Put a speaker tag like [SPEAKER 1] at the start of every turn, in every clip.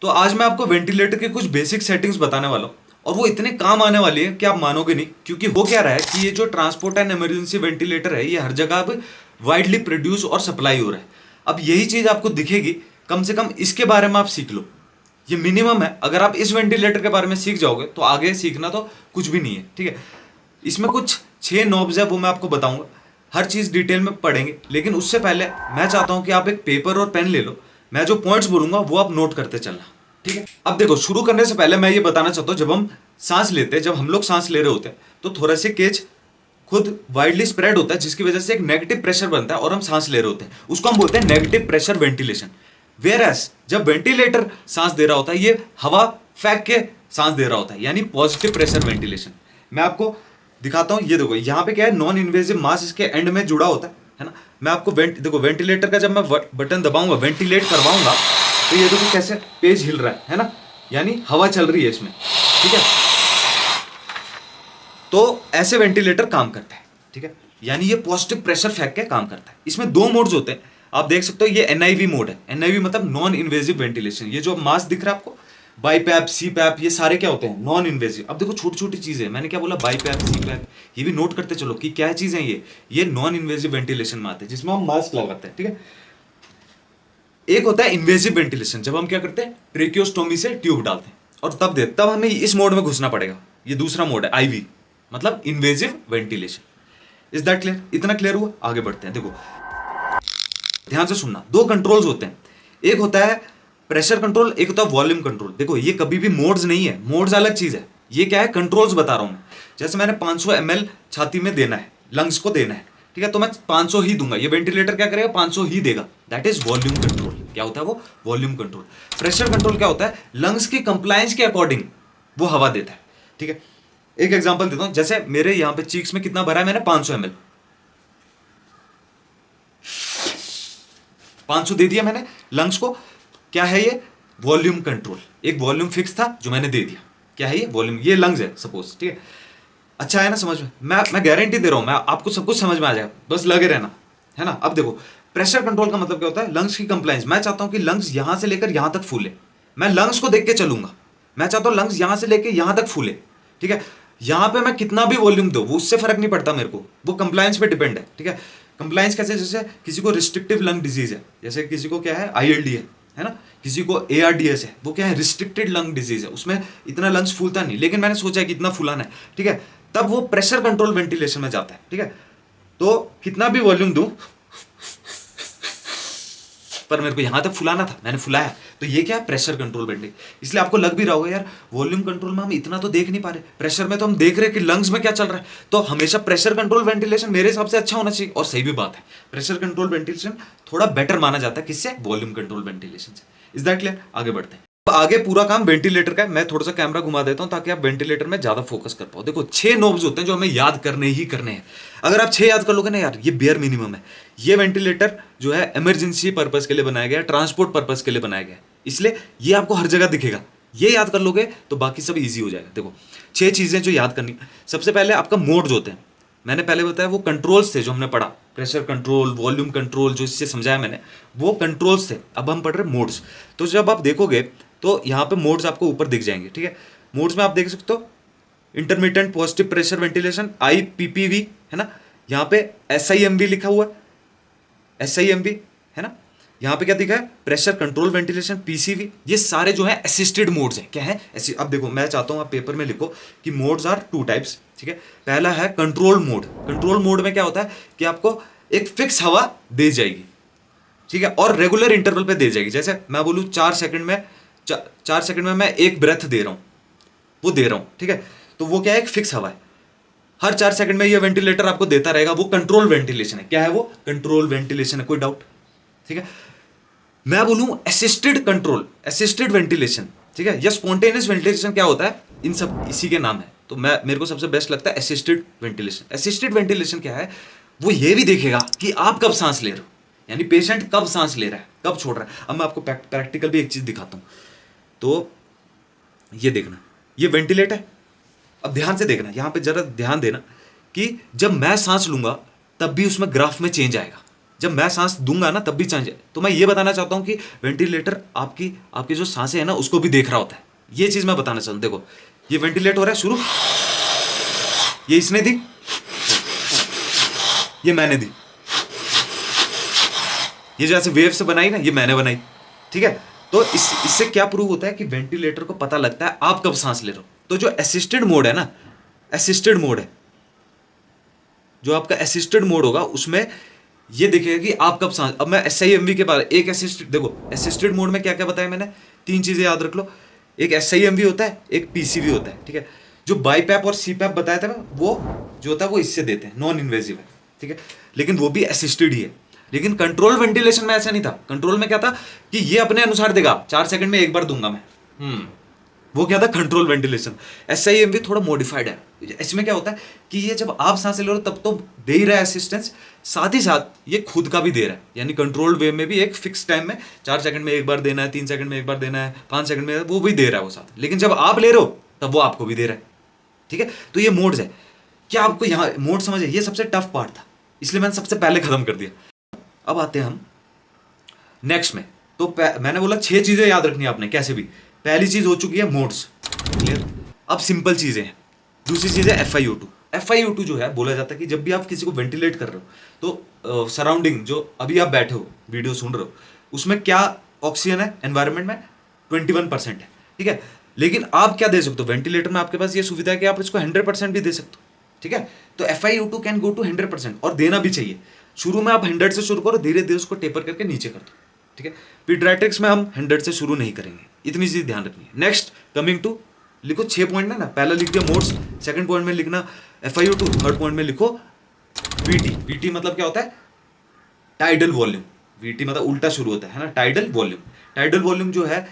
[SPEAKER 1] तो आज मैं आपको वेंटिलेटर के कुछ बेसिक सेटिंग्स बताने वाला हूँ और वो इतने काम आने वाली है कि आप मानोगे नहीं। क्योंकि हो क्या रहा है कि ये जो ट्रांसपोर्ट एंड इमरजेंसी वेंटिलेटर है ये हर जगह अब वाइडली प्रोड्यूस और सप्लाई हो रहा है। अब यही चीज़ आपको दिखेगी, कम से कम इसके बारे में आप सीख लो। ये मिनिमम है, अगर आप इस वेंटिलेटर के बारे में सीख जाओगे तो आगे सीखना तो कुछ भी नहीं है। ठीक है, इसमें कुछ 6 नॉब्स है, वो मैं आपको बताऊंगा। हर चीज़ डिटेल में पढ़ेंगे, लेकिन उससे पहले मैं चाहता हूं कि आप एक पेपर और पेन ले लो। मैं जो पॉइंट्स बोलूंगा वो आप नोट करते चलना। ठीक है, अब देखो, शुरू करने से पहले मैं ये बताना चाहता हूं, जब हम सांस लेते हैं, जब हम लोग सांस ले रहे होते हैं तो थोड़ा से केज खुद वाइडली स्प्रेड होता है, जिसकी वजह से एक नेगेटिव प्रेशर बनता है और हम सांस ले रहे होते हैं। उसको हम बोलते हैं negative pressure ventilation. Whereas जब वेंटिलेटर सांस दे रहा होता है, ये हवा फेंक के सांस दे रहा होता है, यानी पॉजिटिव प्रेशर वेंटिलेशन। मैं आपको दिखाता हूँ, ये देखो यहाँ पे क्या है, नॉन इन्वेजिव मास इसके एंड में जुड़ा होता है ना। मैं आपको देखो वेंटिलेटर का जब मैं बटन दबाऊंगा, वेंटिलेट करवाऊंगा, तो ये देखो कैसे पेज हिल रहा है ना, यानी हवा चल रही है इसमें। ठीक है, तो ऐसे वेंटिलेटर काम करता है। ठीक है, यानी ये पॉजिटिव प्रेशर फेंक के काम करता है। इसमें 2 मोड्स होते हैं, आप देख सकते हो। ये NIV मोड है। NIV मतलब नॉन इन्वेजिव वेंटिलेशन। ये जो मास दिख रहा है आपको, बाईपैप, सीपैप, ये सारे क्या होते हैं, नॉन इन्वेजिव। अब देखो छोटी छोटी चीजें, मैंने क्या बोला, बाईपैप, सीपैप, ये भी नोट करते चलो कि क्या चीजें हैं ये नॉन इन्वेजिव वेंटिलेशन में आते हैं, जिसमें हम मास्क लगाते हैं। ठीक है, एक होता है इन्वेजिव वेंटिलेशन, जब हम क्या करते हैं, ट्रेकियोस्टोमी से ट्यूब डालते हैं और तब हमें इस मोड में घुसना पड़ेगा। ये दूसरा मोड है, IV, मतलब invasive ventilation. Is that clear? इतना क्लियर हुआ? आगे बढ़ते हैं। देखो ध्यान से सुनना, 2 कंट्रोल्स होते हैं। एक होता है प्रेशर कंट्रोल, एक होता है वॉल्यूम कंट्रोल। देखो ये कभी भी मोड्स नहीं है, मोड्स अलग चीज है। ये क्या है, कंट्रोल्स बता रहा हूं मैं। जैसे मैंने 500 ml छाती में देना है, लंग्स को देना है, ठीक है, तो मैं 500 ही दूंगा। ये वेंटिलेटर क्या करेगा, 500 ही देगा। That is volume control. क्या होता है वो, वॉल्यूम कंट्रोल। प्रेशर कंट्रोल क्या होता है, लंग्स की कंप्लायंस के अकॉर्डिंग वो हवा देता है। ठीक है, एक एग्जांपल देता हूं, जैसे मेरे यहां पे चीक्स में कितना भरा है मैंने, 500 ml, 500 दे दिया मैंने लंग्स को। क्या है ये, वॉल्यूम कंट्रोल। एक वॉल्यूम फिक्स था जो मैंने दे दिया। क्या है ये, वॉल्यूम। ये लंग्स है सपोज। ठीक है, अच्छा है ना समझ में? मैं गारंटी दे रहा हूं, मैं आपको सब कुछ समझ में आ जाएगा, बस लगे रहना, है ना। अब देखो प्रेशर कंट्रोल का मतलब क्या होता है, लंग्स की कंप्लायंस। मैं चाहता हूं कि लंग्स यहां से लेकर यहां तक फूले, मैं लंग्स को देख के चलूंगा। मैं चाहता हूं लंग्स यहां से लेकर यहां तक फूले। ठीक है, यहां पे मैं कितना भी वॉल्यूम दूं वो उससे फर्क नहीं पड़ता मेरे को, वो कंप्लायंस पे डिपेंड है। ठीक है, कंप्लायंस कैसे, जैसे किसी को रिस्ट्रिक्टिव लंग डिजीज है, जैसे किसी को क्या है, ILD है ना, किसी को ARDS है, वो क्या है, रिस्ट्रिक्टेड लंग डिजीज है, उसमें इतना लंग्स फूलता नहीं, लेकिन मैंने सोचा है कि इतना फुलाना है। ठीक है, तब वो प्रेशर कंट्रोल वेंटिलेशन में जाता है। ठीक है, तो कितना भी वॉल्यूम दूं, पर मेरे को यहां तक फुलाना था, मैंने फुलाया, तो ये क्या है, प्रेशर कंट्रोल वेंटिलेशन। इसलिए आपको लग भी रहा होगा यार, वॉल्यूम कंट्रोल में हम इतना तो देख नहीं पा रहे, प्रेशर में तो हम देख रहे हैं कि लंग्स में क्या चल रहा है। तो हमेशा प्रेशर कंट्रोल वेंटिलेशन मेरे हिसाब से अच्छा होना चाहिए, और सही भी बात है। प्रेशर कंट्रोल वेंटिलेशन थोड़ा बेटर माना जाता है, किससे, वॉल्यूम कंट्रोल वेंटिलेशन से। Is that clear? आगे बढ़ते हैं। आगे पूरा काम वेंटिलेटर का है। मैं थोड़ा सा कैमरा घुमा देता हूं ताकि आप वेंटिलेटर में ज्यादा फोकस कर पाओ। देखो 6 नोब्स होते हैं जो हमें याद करने ही करने हैं। अगर आप 6 याद कर लोगे ना यार, ये बेयर मिनिमम है। ये वेंटिलेटर जो है इमरजेंसी पर्पस के लिए बनाया गया है, ट्रांसपोर्ट पर्पस के लिए बनाया गया है, इसलिए ये आपको हर जगह दिखेगा। ये याद कर लोगे तो बाकी सब ईजी हो जाएगा। देखो 6 चीजें जो याद करनी। सबसे पहले आपका मोड्स होते हैं, मैंने पहले बताया वो कंट्रोल्स थे जो हमने पढ़ा, प्रेशर कंट्रोल, वॉल्यूम कंट्रोल, जो इससे समझाया मैंने, वो कंट्रोल्स थे। अब हम पढ़ रहे मोड्स। तो जब आप देखोगे तो यहाँ पे मोड्स आपको ऊपर दिख जाएंगे। ठीक है, मोड्स में आप देख सकते हो, intermittent positive pressure ventilation, IPPV, है ना। यहाँ पे SIMV लिखा हुआ है, SIMV, है ना। यहाँ पे क्या दिखा है, प्रेशर कंट्रोल वेंटिलेशन, PCV। ये सारे जो है असिस्टेड मोड्स हैं। क्या है, अब देखो मैं चाहता हूँ आप पेपर में लिखो कि मोड्स आर 2 टाइप्स। ठीक है, पहला है कंट्रोल मोड। कंट्रोल मोड में क्या होता है कि आपको एक फिक्स हवा दे जाएगी, ठीक है, और रेगुलर इंटरवल पे दे जाएगी। जैसे मैं बोलूँ 4 सेकंड में, 4 सेकंड में मैं एक ब्रेथ दे रहा हूँ, वो दे रहा हूँ। ठीक है, तो वो क्या है, एक फिक्स हवा है, हर 4 सेकंड में ये वेंटिलेटर आपको देता रहेगा। वो कंट्रोल वेंटिलेशन है। क्या है वो, कंट्रोल वेंटिलेशन है। कोई डाउट? ठीक है, मैं बोलूँ असिस्टेड कंट्रोल, असिस्टेड वेंटिलेशन, ठीक है, या स्पॉन्टेनियस वेंटिलेशन क्या होता है, इन सब इसी के नाम है। तो मेरे को सबसे बेस्ट लगता है असिस्टेड वेंटिलेशन। असिस्टेड वेंटिलेशन क्या है, वो ये भी देखेगा कि आप कब सांस ले रहे हो, यानी पेशेंट कब सांस ले रहा है, कब छोड़ रहा है। अब मैं आपको प्रैक्टिकल भी एक चीज दिखाता हूं। तो ये देखना, ये वेंटिलेट है। अब ध्यान से देखना, यहां पे जरा ध्यान देना कि जब मैं सांस लूंगा तब भी उसमें ग्राफ में चेंज आएगा। जब मैं सांस दूंगा ना तब भी सांस। तो मैं ये बताना चाहता हूँ कि वेंटिलेटर आपकी आपकी जो सांसें है ना उसको भी देख रहा होता है। ये चीज मैं बताना चाहता हूँ। देखो ये वेंटिलेट हो रहा है शुरू, ये इसने दी, ये मैंने दी, ये जैसे वेव से बनाई ना ये मैंने बनाई, ठीक है। तो इससे क्या प्रूव होता है कि वेंटिलेटर को पता लगता है आप कब सांस ले रहे हो। तो जो असिस्टेड मोड है ना, असिस्टेड मोड है, जो आपका असिस्टेड मोड होगा उसमें ये दिखेगा कि आप कब सांस। अब मैं SIMV के बारे एक असिस्टेड, देखो असिस्टेड मोड में क्या क्या बताया मैंने, 3 चीजें याद रख लो। एक SIMV होता है, एक PCV होता है, ठीक है। जो बाईपैप और सीपैप बताया था मैं, वो जो होता है वो इससे देते हैं, नॉन इन्वेजिव है, ठीक है। लेकिन वो भी असिस्टेड ही है। लेकिन कंट्रोल वेंटिलेशन में ऐसा नहीं था। कंट्रोल में क्या था कि ये अपने अनुसार देगा, 4 सेकंड में एक बार दूंगा मैं। वो क्या था, कंट्रोल वेंटिलेशन। SIMV थोड़ा मॉडिफाइड है। इसमें क्या होता है कि ये जब आप सांस ले रहे हो तब तो दे ही रहा है असिस्टेंस, साथ ही साथ ये खुद का भी दे रहा है। यानी कंट्रोल्ड वे में भी एक फिक्स टाइम में 4 सेकंड में एक बार देना है, 3 सेकंड में एक बार देना है, 5 सेकंड में, वो भी दे रहा है वो साथ। लेकिन जब आप ले रहे हो तब वो आपको भी दे रहा है, ठीक है। तो ये मोड्स है। क्या आपको यहाँ मोड समझे, ये सबसे टफ पार्ट था, इसलिए मैंने सबसे पहले खत्म कर दिया। अब आते हैं हम नेक्स्ट में। तो मैंने बोला 6 चीजें याद रखनी है आपने कैसे भी। पहली चीज हो चुकी है मोड्स, क्लियर। अब सिंपल चीजें हैं। दूसरी चीज है FiO2। FiO2 जो है बोला जाता है कि जब भी आप किसी को वेंटिलेट कर रहे हो तो सराउंडिंग जो अभी आप बैठे हो वीडियो सुन रहे हो उसमें क्या ऑक्सीजन है एनवायरनमेंट में 21% है, ठीक है। लेकिन आप क्या दे सकते हो, वेंटिलेटर में आपके पास ये सुविधा है कि आप इसको 100% भी दे सकते हो, ठीक है। तो FiO2 कैन गो टू 100% और देना भी चाहिए। शुरू में आप 100 से शुरू करो, धीरे धीरे उसको टेपर करके नीचे कर दो, ठीक है। पीडियाट्रिक्स में हम 100 से शुरू नहीं करेंगे, इतनी चीज ध्यान रखनी है। नेक्स्ट कमिंग टू, लिखो 6 पॉइंट में ना, पहला लिख दिया मोड्स, सेकंड पॉइंट में लिखना FiO2, थर्ड पॉइंट में लिखो VT। VT मतलब क्या होता है, टाइडल वॉल्यूम। VT मतलब उल्टा शुरू होता है ना, टाइडल वॉल्यूम। टाइडल वॉल्यूम जो है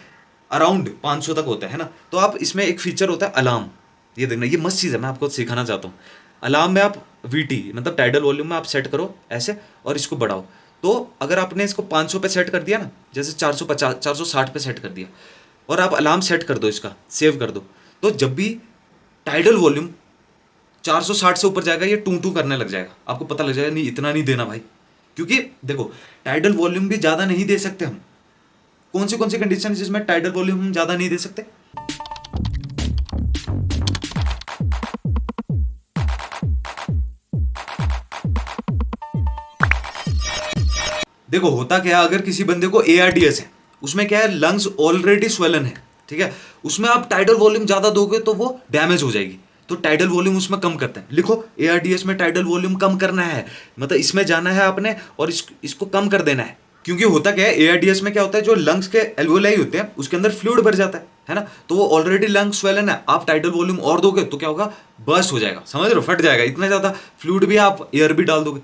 [SPEAKER 1] अराउंड 500 तक होता है ना। तो आप इसमें एक फीचर होता है अलार्म, ये देखना, ये मस्त चीज़ है, मैं आपको सिखाना चाहता हूँ। अलार्म में आप VT मतलब टाइडल वॉल्यूम में आप सेट करो ऐसे और इसको बढ़ाओ। तो अगर आपने इसको 500 पे सेट कर दिया ना, जैसे 450 460 पे सेट कर दिया और आप अलार्म सेट कर दो, इसका सेव कर दो, तो जब भी टाइडल वॉल्यूम 460 से ऊपर जाएगा ये टू टू करने लग जाएगा। आपको पता लग जाएगा नहीं इतना नहीं देना भाई, क्योंकि देखो टाइडल वॉल्यूम भी ज़्यादा नहीं दे सकते हम। कौन सी कंडीशन जिसमें टाइडल वॉल्यूम हम ज़्यादा नहीं दे सकते, देखो होता क्या है, अगर किसी बंदे को ARDS है, उसमें क्या है लंग्स ऑलरेडी स्वेलन है, ठीक है। उसमें आप टाइडल वॉल्यूम ज्यादा दोगे तो वो डैमेज हो जाएगी, तो टाइडल वॉल्यूम उसमें कम करते हैं। लिखो ARDS में टाइडल वॉल्यूम कम करना है, मतलब इसमें जाना है आपने और इसको कम कर देना है। क्योंकि होता क्या है ARDS में क्या होता है, जो लंग्स के एल्वेओलाई होते हैं उसके अंदर फ्लूइड भर जाता है ना, तो वो ऑलरेडी लंग स्वेलन है। आप टाइडल वॉल्यूम और दोगे तो क्या होगा, बर्स्ट हो जाएगा, समझ रहे हो, फट जाएगा। इतना ज्यादा फ्लूइड भी आप एयर भी डाल दोगे।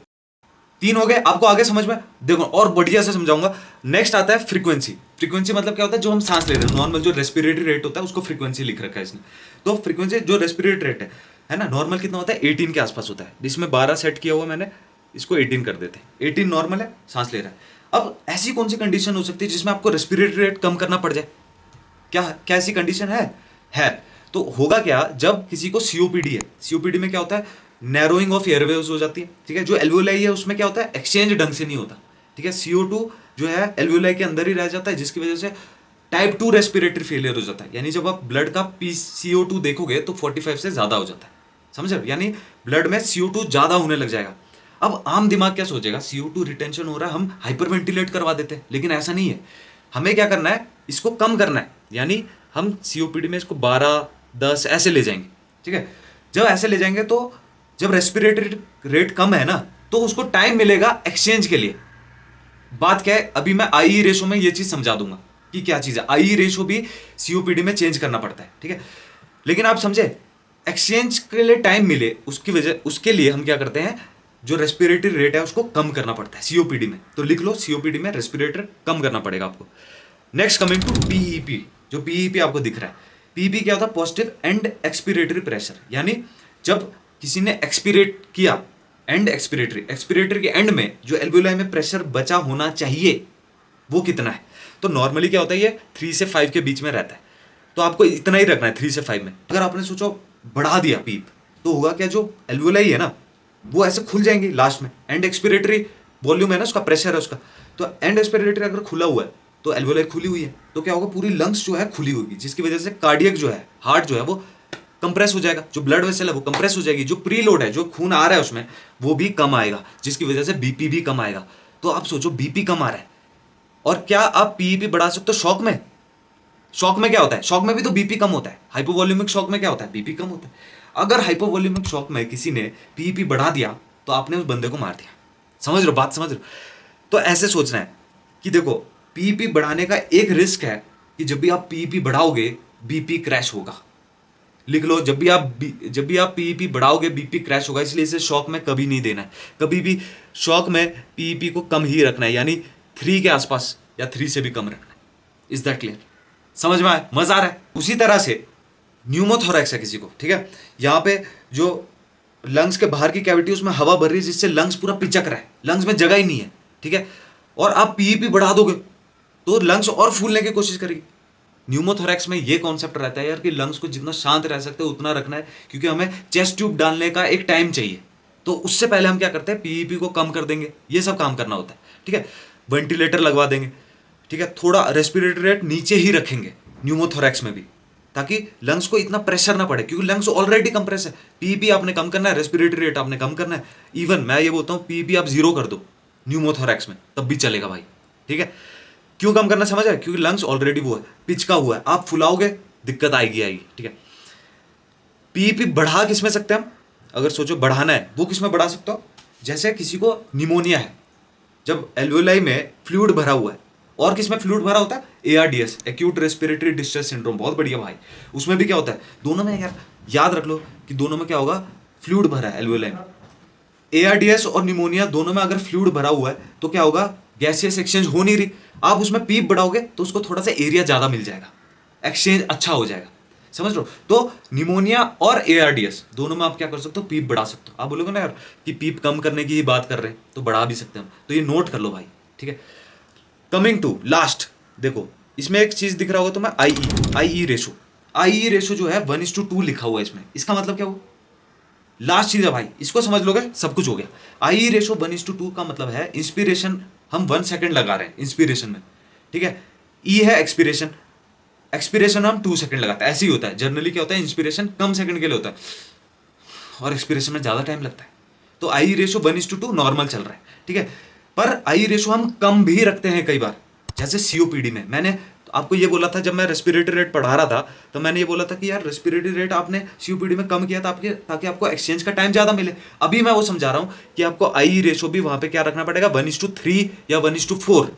[SPEAKER 1] 3 हो गए, आपको आगे समझ में, देखो और बढ़िया से समझाऊंगा। नेक्स्ट आता है फ्रीक्वेंसी। फ्रीक्वेंसी मतलब क्या होता है, जो हम सांस ले रहे हैं नॉर्मल जो रेस्पिरेटरी रेट होता है उसको फ्रीक्वेंसी लिख रखा है इसने। तो फ्रीक्वेंसी जो रेस्पिरेटरी रेट है ना, नॉर्मल कितना होता है 18 के आसपास होता है। इसमें 12 सेट किया हुआ मैंने, इसको 18 कर देते हैं। 18 नॉर्मल है, सांस ले रहा है। अब ऐसी कौन सी कंडीशन हो सकती है जिसमें आपको रेस्पिरेटरी रेट कम करना पड़ जाए, क्या ऐसी कंडीशन है। तो होगा क्या, जब किसी को COPD है, COPD में क्या होता है, नैरोइंग ऑफ एयरवेव्स हो जाती है, ठीक है। जो एल्वेओलाई है उसमें क्या होता है, एक्सचेंज ढंग से नहीं होता, ठीक है। CO2 जो है एल्वेओलाई के अंदर ही रह जाता है, जिसकी वजह से टाइप 2 रेस्पिरेटरी फेलियर हो जाता है। यानी जब आप ब्लड का CO2 देखोगे तो 45 से ज्यादा हो जाता है, समझ रहे हो, यानी ब्लड में CO2 ज्यादा होने लग जाएगा। अब आम दिमाग क्या सोचेगा, CO2 रिटेंशन हो रहा है, हम हाइपर वेंटिलेट करवा देते हैं, लेकिन ऐसा नहीं है। हमें क्या करना है, इसको कम करना है, यानी हम COPD में इसको 12, 10 ऐसे ले जाएंगे, ठीक है। जब ऐसे ले जाएंगे तो जब रेस्पिरेटरी रेट कम है ना, तो उसको टाइम मिलेगा एक्सचेंज के लिए। बात क्या है, अभी मैं IE रेशो में ये चीज समझा दूंगा कि क्या चीज है। IE रेशो भी COPD में चेंज करना पड़ता है, ठीक है। लेकिन आप समझे, एक्सचेंज के लिए टाइम मिले उसके लिए हम क्या करते हैं, जो रेस्पिरेटरी रेट है उसको कम करना पड़ता है COPD में। तो लिख लो COPD में रेस्पिरेटर कम करना पड़ेगा आपको। नेक्स्ट कमिंग टू PEP, जो PEP आपको दिख रहा है, PEP क्या होता है, पॉजिटिव एंड एक्सपिरेटरी प्रेशर। यानी जब किसी ने एक्सपिरेट किया, एंड एक्सपिरेटरी के एंड में जो एल्वेओलाई में प्रेशर बचा होना चाहिए वो कितना है। तो नॉर्मली क्या होता है, ये 3 से 5 के बीच में रहता है, तो आपको इतना ही रखना है 3 से 5 में। अगर आपने सोचो बढ़ा दिया PEP, तो होगा क्या, जो एल्वेओलाई है ना वो ऐसे खुल जाएंगी लास्ट में, एंड एक्सपिरेटरी वॉल्यूम है ना उसका, प्रेशर है उसका। तो एंड रेस्पिरेटरी अगर खुला हुआ है तो एल्वेलाई खुली हुई है, तो क्या होगा, पूरी लंग्स जो है खुली होगी, जिसकी वजह से कार्डियक जो है, हार्ट जो है वो कंप्रेस हो जाएगा, जो ब्लड वेसल है वो कंप्रेस हो जाएगी, जो प्रीलोड है, जो खून आ रहा है उसमें वो भी कम आएगा, जिसकी वजह से बीपी भी कम आएगा। तो आप सोचो बीपी कम आ रहा है, और क्या आप पीईपी बढ़ा सकते हो शॉक में? शॉक में क्या होता है, शॉक में भी तो बीपी कम होता है। हाइपोवॉल्यूमिक शॉक में क्या होता है, बीपी कम होता है। अगर हाइपोवॉल्यूमिक शॉक में किसी ने पीईपी बढ़ा दिया तो आपने उस बंदे को मार दिया। समझ रहे हो बात, समझ रहे हो? तो ऐसे सोचना है कि देखो पीईपी बढ़ाने का एक रिस्क है कि जब भी आप पीईपी बढ़ाओगे बीपी क्रैश होगा। लिख लो, जब भी आप पीईपी बढ़ाओगे बीपी क्रैश होगा, इसलिए इसे शॉक में कभी नहीं देना है। कभी भी शॉक में पीईपी को कम ही रखना है, यानी 3 के आसपास या 3 से भी कम रखना है। Is that clear? समझ में आया? मजा आ रहा है? उसी तरह से न्यूमोथोरैक्स है किसी को, ठीक है, यहाँ पे जो लंग्स के बाहर की कैविटी उसमें हवा भर रही है, जिससे लंग्स पूरा पिचक रहा है, लंग्स में जगह ही नहीं है, ठीक है, और आप पीईपी बढ़ा दोगे तो लंग्स और फूलने की कोशिश करेगी। न्यूमोथोरैक्स में ये कॉन्सेप्ट रहता है यार कि लंग्स को जितना शांत रह सकते हैं उतना रखना है, क्योंकि हमें चेस्ट ट्यूब डालने का एक टाइम चाहिए। तो उससे पहले हम क्या करते हैं, पीईपी को कम कर देंगे, ये सब काम करना होता है, ठीक है। वेंटिलेटर लगवा देंगे, ठीक है, थोड़ा रेस्पिरेटरी रेट नीचे ही रखेंगे न्यूमोथोरैक्स में भी, ताकि लंग्स को इतना प्रेशर ना पड़े, क्योंकि लंग्स ऑलरेडी कंप्रेस है। पीईपी आपने कम करना है, रेस्पिरेटरी रेट आपने कम करना है। इवन मैं ये बोलता हूँ पीईपी आप 0 कर दो न्यूमोथोरैक्स में, तब भी चलेगा भाई, ठीक है। क्यों कम करना समझ आया? क्योंकि लंग्स ऑलरेडी वो है, पिचका हुआ है, आप फुलाओगे दिक्कत आएगी, ठीक है। पीईपी बढ़ा किस में सकते हैं हम? अगर सोचो बढ़ाना है, वो किस में बढ़ा सकते हो? जैसे किसी को निमोनिया है, जब एल्वेलाई में फ्लूइड भरा हुआ है, और किस में फ्लूइड भरा होता है? ARDS, acute respiratory distress syndrome, बहुत बढ़िया भाई। उसमें भी क्या होता है, दोनों में यार याद रख लो कि दोनों में क्या होगा, फ्लूइड भरा है एल्वेलाई में। ARDS और निमोनिया दोनों में अगर फ्लूइड भरा हुआ है तो क्या होगा, गैसियस एक्सचेंज हो नहीं रही, आप उसमें पीप बढ़ाओगे तो उसको थोड़ा सा एरिया ज्यादा मिल जाएगा, एक्सचेंज अच्छा हो जाएगा। समझ लो? तो निमोनिया और ARDS दोनों में आप क्या कर सकते हो, पीप बढ़ा सकते हो। आप बोलोगे ना यार कि पीप कम करने की ही बात कर रहे हैं, तो बढ़ा भी सकते हैं हम, तो ये नोट कर लो भाई, ठीक है। कमिंग टू लास्ट, देखो इसमें एक चीज दिख रहा होगा तुम्हें, IE रेशो। IE रेशो जो है 1:2 लिखा हुआ है इसमें, इसका मतलब क्या हुआ? लास्ट चीज है भाई, इसको समझ लोगे सब कुछ हो गया। IE रेशो 1:2 का मतलब है इंस्पिरेशन हम 1 सेकेंड लगा रहे हैं इंस्पिरेशन में, ठीक है। E है एक्सपिरेशन, एक्सपिरेशन हम 2 सेकेंड लगाते हैं। ऐसे ही होता है जनरली, क्या होता है, इंस्पिरेशन कम सेकंड के लिए होता है और एक्सपिरेशन में ज्यादा टाइम लगता है। तो IE रेशो 1:2 नॉर्मल चल रहा है, ठीक है। पर IE रेशो हम कम भी रखते हैं कई बार, जैसे COPD में। मैंने आपको ये बोला था, जब मैं रेस्पिरेटरी रेट पढ़ा रहा था तो मैंने ये बोला था कि यार रेस्पिरेटरी रेट आपने COPD में कम किया था ताकि आपको एक्सचेंज का टाइम ज्यादा मिले। अभी मैं वो समझा रहा हूँ कि आपको IE रेशो भी वहां पे क्या रखना पड़ेगा, 1:3 या 1:4,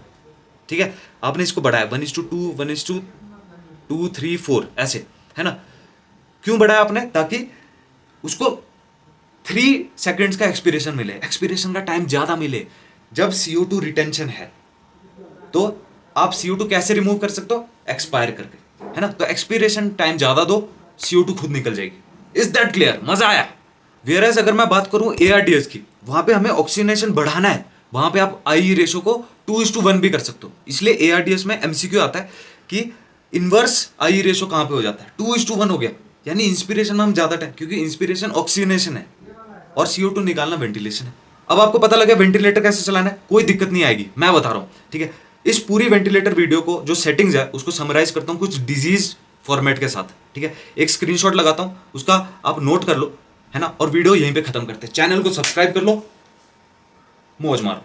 [SPEAKER 1] ठीक है। आपने इसको बढ़ाया 1:2, 1:2, 3, 4 ऐसे, है ना। क्यों बढ़ाया आपने? ताकि उसको 3 सेकेंड्स का एक्सपिरेशन मिले, एक्सपिरेशन का टाइम ज्यादा मिले। जब CO2 रिटेंशन है तो आप CO2 कैसे रिमूव कर सकते हो? एक्सपायर करके, है ना। तो एक्सपिरेशन टाइम ज्यादा दो, CO2 खुद निकल जाएगी। Is that clear? मजा आया? वेयरएज अगर मैं बात करूं ARDS की, वहां पे हमें ऑक्सीजनेशन बढ़ाना है, वहां पे आप IE रेशो को 2:1 भी कर सकते हो। इसलिए ARDS में MCQ आता है कि इनवर्स IE रेशो कहां पे हो जाता है, 2:1 हो गया, यानी इंस्पिरेशन में हम ज्यादा टाइम, क्योंकि इंस्पिरेशन ऑक्सीजनेशन है और CO2 निकालना वेंटिलेशन है। अब आपको पता लगा वेंटिलेटर कैसे चलाना है, कोई दिक्कत नहीं आएगी, मैं बता रहा हूं, ठीक है। इस पूरी वेंटिलेटर वीडियो को जो सेटिंग्स है उसको समराइज करता हूं कुछ डिजीज फॉर्मेट के साथ, ठीक है। एक स्क्रीनशॉट लगाता हूं, उसका आप नोट कर लो, है ना, और वीडियो यहीं पे खत्म करते हैं। चैनल को सब्सक्राइब कर लो, मौज मारो।